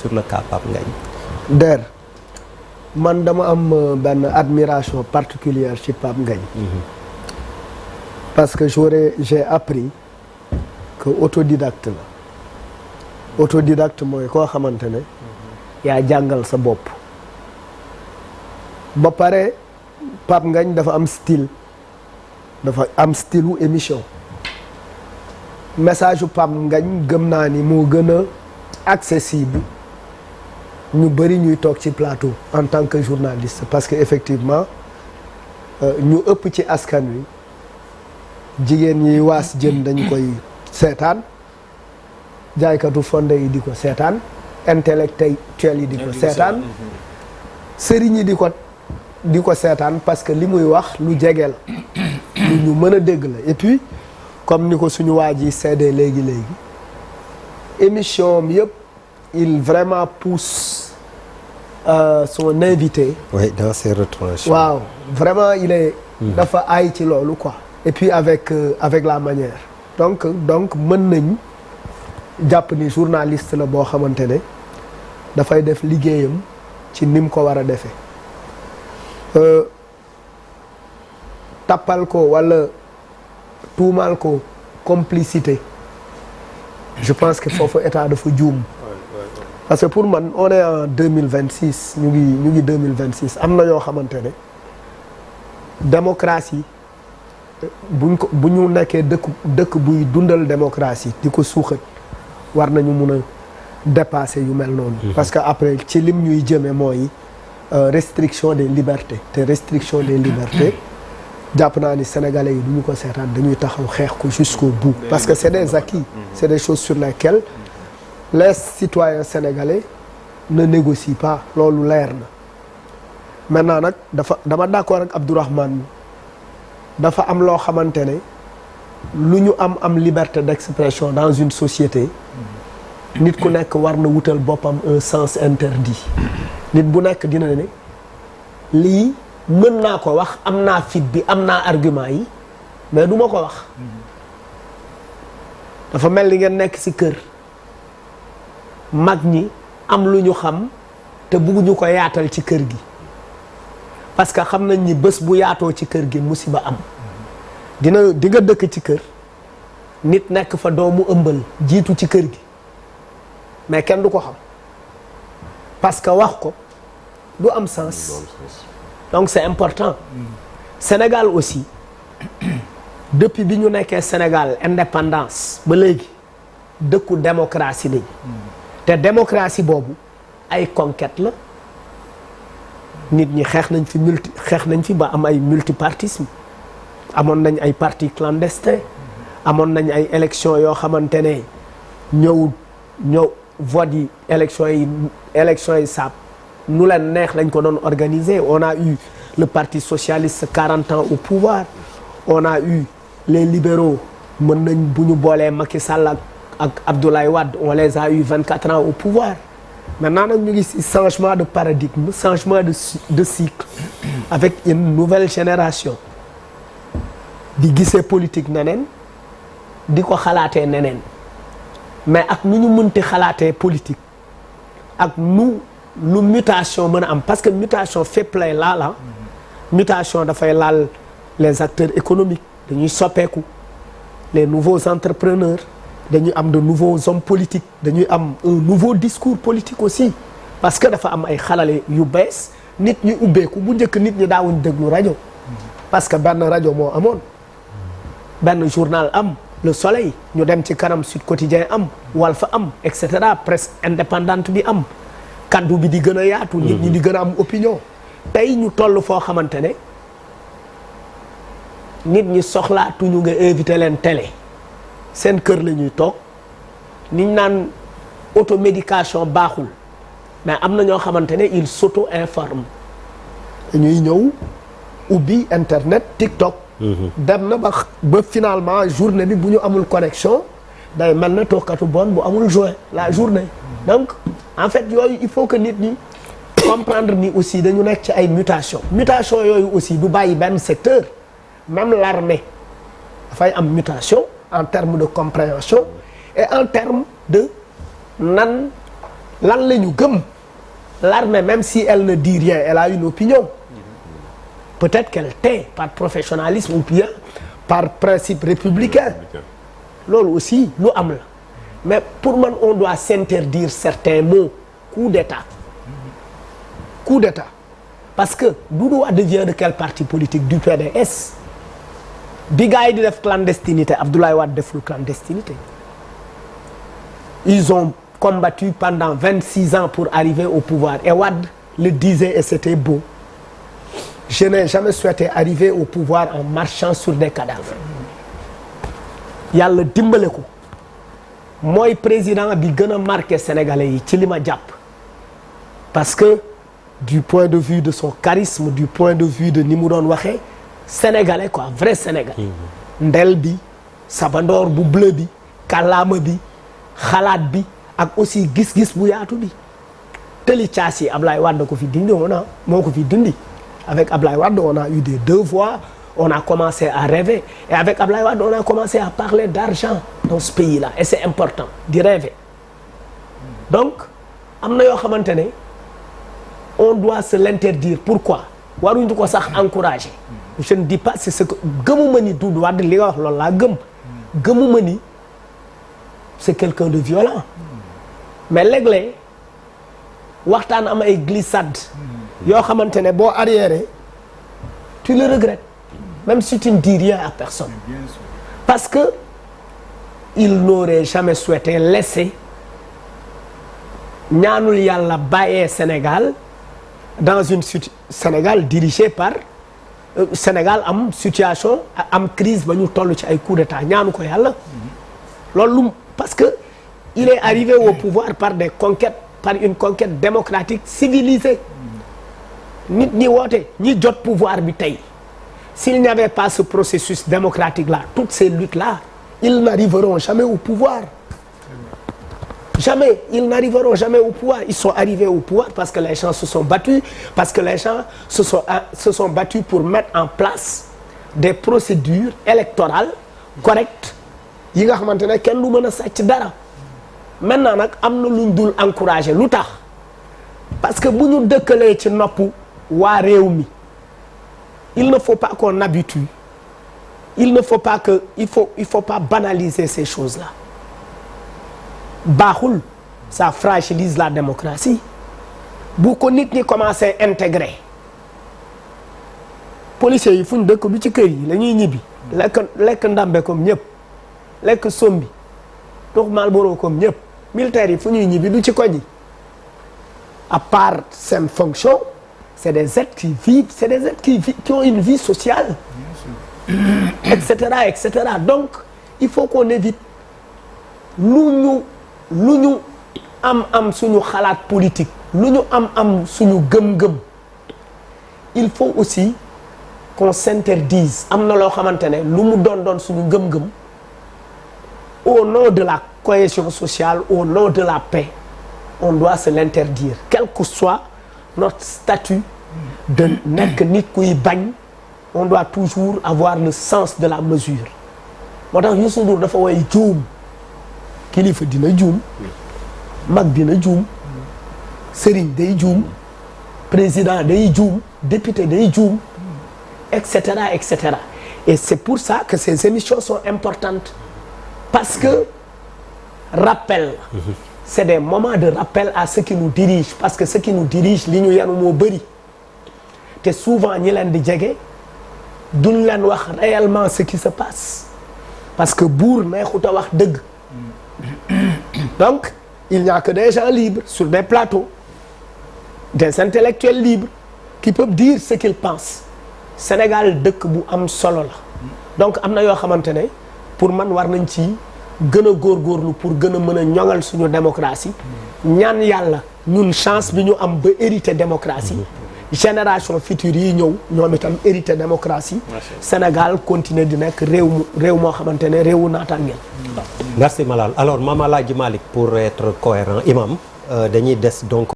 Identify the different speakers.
Speaker 1: sur le cas Pape Ngagne.
Speaker 2: Der man dama am benn admiration particulière ci Pape Ngagne. Parce que j'ai appris que autodidacte la autodidacte mooy koo xamante ne yaa jàngal sa bopp ba pare Pape Ngagne dafa am style u émission message u Pape Ngagne gëm naa ni moo gën a accessible ñu bëri ñuy toog ci plateau en tant que journaliste parce que effectivement ñu ëpp ci askan wi jigéen ñi waas jën dañ koy seetaan jaaykatu fonde yi di ko seetaan intellectuel yi di ko seetaan sëriñ yi di ko seetaan parce que li muy wax lu jege la lu ñu mën a dégg la et puis comme ni ko suñu waa ji seede léegi émission am yëpp il vraiment pousse son invité.
Speaker 1: Oui, dans ses retranchements.
Speaker 2: waaw vraiment il est dafa aay ci loolu quoi et puis avec la manière donc mën nañ jàpp ni journaliste la boo xamante ne dafay def liggéeyam ci ni mu ko war a defee tappal ko walla tuumaal ko complicité je pense que foofu état dafa juum parce que pour man on est en 2026 ñu ngi 2026 am na yoo xamante ne démocratie bu ñu nekkee dëkk buy dundal démocratie di ko suuxat war nañu mun a dépasser yu mel noonu. parce que après ci lim ñuy jëme mooy restriction des libertés te restriction des libertés jàpp naa ni sénégalais yi du ñu ko seetaan dañuy taxaw xeex ko jusqu'au bout parce que c'est des acquis c'est des choses sur lesquelles les citoyens sénégalais ne négocient pas loolu leer na maintenant nag dama d'accord ak Abdourahmane dafa am loo xamante ne lu ñu am liberté d'expression dans une société nit ku nekk war na wutal boppam un sens interdit nit bu nekk dina ne lii mën naa ko wax am naa fit bi am naa argument yi mais du ma ko wax dafa mel ni ngeen nekk ci kër mag ñi am lu ñu xam te bëgguñu ko yaatal ci kër gi parce que xam nañ ni bés bu yaatoo ci kër gi musiba am di nga dëkk ci kër nit nekk fa doomu ëmbal jiitu ci kër gi mais kenn du ko xam parce que wax ko du am sens donc c'est important Sénégal aussi depuis bi ñu nekkee Sénégal indépendance ba léegi dëkku démocratie lañ te démocratie boobu ay conquête la nit ñi xeex nañ fi ba am ay multipartisme amoon nañ ay partis clandestins amoon nañ ay élections yoo xamante ne ñëw vote yi élections yi saab nu leen neex lañ ko doon organiser on a eu le parti socialiste 40 ans au pouvoir on a eu les libéraux mën nañ bu ñu boolee Macky Sall ak Abdoulaye Wade on les a eu 24 ans au pouvoir maintenant nag ñu ngi ci changement de paradigme changement de cycle avec une nouvelle génération di gisee politique neneen di ko xalaatee neneen mais ak nu ñu mënti xalaatee politique ak lu mutation mën a am parce que mutation fépp lay laala mutation dafay laal les acteurs économiques dañuy soppeeku les nouveaux entrepreneurs dañuy am de nouveaux hommes politiques dañuy am un nouveau discours politique aussi parce que dafa am ay xalale yu bees nit ñi ubbeeku bu njëkk nit ñi daawuñ déglu rajo parce que benn rajo moo amoon benn journal am Le Soleil ñu dem ci kanam Sud Quotidien am Walf am et cetera presse indépendante bi am kaddu bi di gën a yaatu nit ñi di gën a am opinion tey ñu toll foo xamante ne nit ñi soxlaatuñu nga invité leen télé seen kër la ñuy toog niñ naan automédication baaxul mais am na ñoo xamante ne il s'auto-informe dañuy ñëw ubbi internet TikTok dem na ba finalement journée bi bu ñu amul connexion day mel na toogkatu bon bu amul joint la journée donc en fait yooyu il faut que nit ñi comprendre ni aussi dañu nekk ci ay mutation yooyu aussi du bàyyi benn secteur même l'armée dafay am mutation en termes de compréhension et en termes de nan lan la ñu gëm. L'armée, même si elle ne dit rien, elle a une opinion. Peut-être qu'elle tait par professionnalisme ou bien par principe républicain. Loolu aussi lu am la. Mais pour man on doit s'interdire certains mots. Coup d'État. Coup d'État. Parce que Doudou Wade vient de quel parti politique? Du PDS. Bi gars yi di def clandestinité, Abdoulaye Wade deful clandestinité. Ils ont combattu pendant 26 ans pour arriver au pouvoir. Et Wade le disait et c'était beau. Je n'ai jamais souhaité arriver au pouvoir en marchant sur des cadavres. Yàlla dimbale ko mooy président bi gën a marqué sénégalais yi ci li ma jàpp. Parce que du point de vue de son charisme, du point de vue de ni mu doon waxee sénégalais quoi, vrai sénégalais. Ndel bi, sabandoor bu bleu bi, kàllaama bi, xalaat bi. ak aussi gis-gis bu yaatu bi tëli caas yi Ablaye Wade ko fi dindi moo ko fi dindi avec Ablaye Wade on a eu des deux voix on a commencé à rêver et avec Ablaye Wade on a commencé à parler d'argent dans ce pays-là et c'est important di rêver donc am na yoo xamante ne on doit se l'interdire. Pourquoi waruñu ko sax encourager. Je ne dis pas c'est ce que gëmuma ni Doudou Wade li nga wax loolu laa gëmuma ni c'est quelqu'un de violent. Mais léeg-léeg waxtaan am ay glissade yoo xamante ne boo arriéré tu le regrettes même si tu ne dis rien à personne parce que il n'aurait jamais souhaité laisser ñaanul yàlla bàyyee Sénégal dans une Sénégal dirigé par Sénégal am situation am crise ba ñu toll ci ay coup d'état ñaanu ko yàlla loolu parce que il est arrivé au pouvoir par des conquêtes, par une conquête démocratique civilisée. Nit ñi woote ñi jot pouvoir bi tey s'il n'y avait pas ce processus démocratique là toutes ces luttes là ils n'arriveront jamais au pouvoir. Jamais, ils n'arriveront jamais au pouvoir. Ils sont arrivés au pouvoir parce que les gens se sont battus, parce que les gens se sont battus pour mettre en place des procédures électorales correctes yi nga xamante ne kenn du mën a sàcc dara. Maintenant nag am na luñ dul encourager lu tax parce que bu ñu dëkkalee ci noppu waa réew mi il ne faut pas qu'on habitue il ne faut pas que il faut pas banaliser ces choses-là baaxul ça fragilise la démocratie bu ko nit ñi commencé intégrer policiers yi fu ñu dëkk du ci kër yi la ñuy ñibbi lekk ndambe comme ñëpp lekk sombi tox Malboro comme ñëpp militaires yi fu ñuy ñibbi du ci koñ yi à part seen fonction c'est des êtres qui vivent c'est des êtres qui ont une vie sociale etc. Donc il faut qu'on évite lu ñu am suñu xalaat politique lu ñu am suñu gëm-gëm il faut aussi qu'on s'interdise am na loo xamante ne lu mu doon suñu gëm-gëm au nom de la cohésion sociale au nom de la paix on doit se l'interdire quel que soit notre statut de nekk nit kuy bañ on doit toujours avoir le sens de la mesure moo tax Youssou Ndour dafa way juum kilifa dina juum mag dina juum sëriñ day juum président day juum député day juum etc. Et c'est pour ça que ces émissions sont importantes parce que rappel c'est des moments de rappel à ceux qui nous dirigent parce que ceux qui nous dirigent li ñu yanu moo bëri te souvent ñi leen di jege duñ leen wax réellement ce qui se passe parce que buur neexut a wax dëgg donc il n'y a que des gens libres sur des plateaux des intellectuels libres qui peuvent dire ce qu'ils pensent Sénégal dëkk bu am solo la donc am na yoo xamante ne pour man war nañ ci gën a góorgóorlu pour gën a mën a ñoŋal suñu démocratie ñaan yàlla ñun chance bi ñu am ba hérité démocratie génération future yi ñëw ñoom itam hérité démocratie Sénégal continuer di nekk réew moo xamante ne réewu naataangeel.
Speaker 1: Merci Malal alors Mame Alhaji Malick pour être cohérent imam dañuy des donc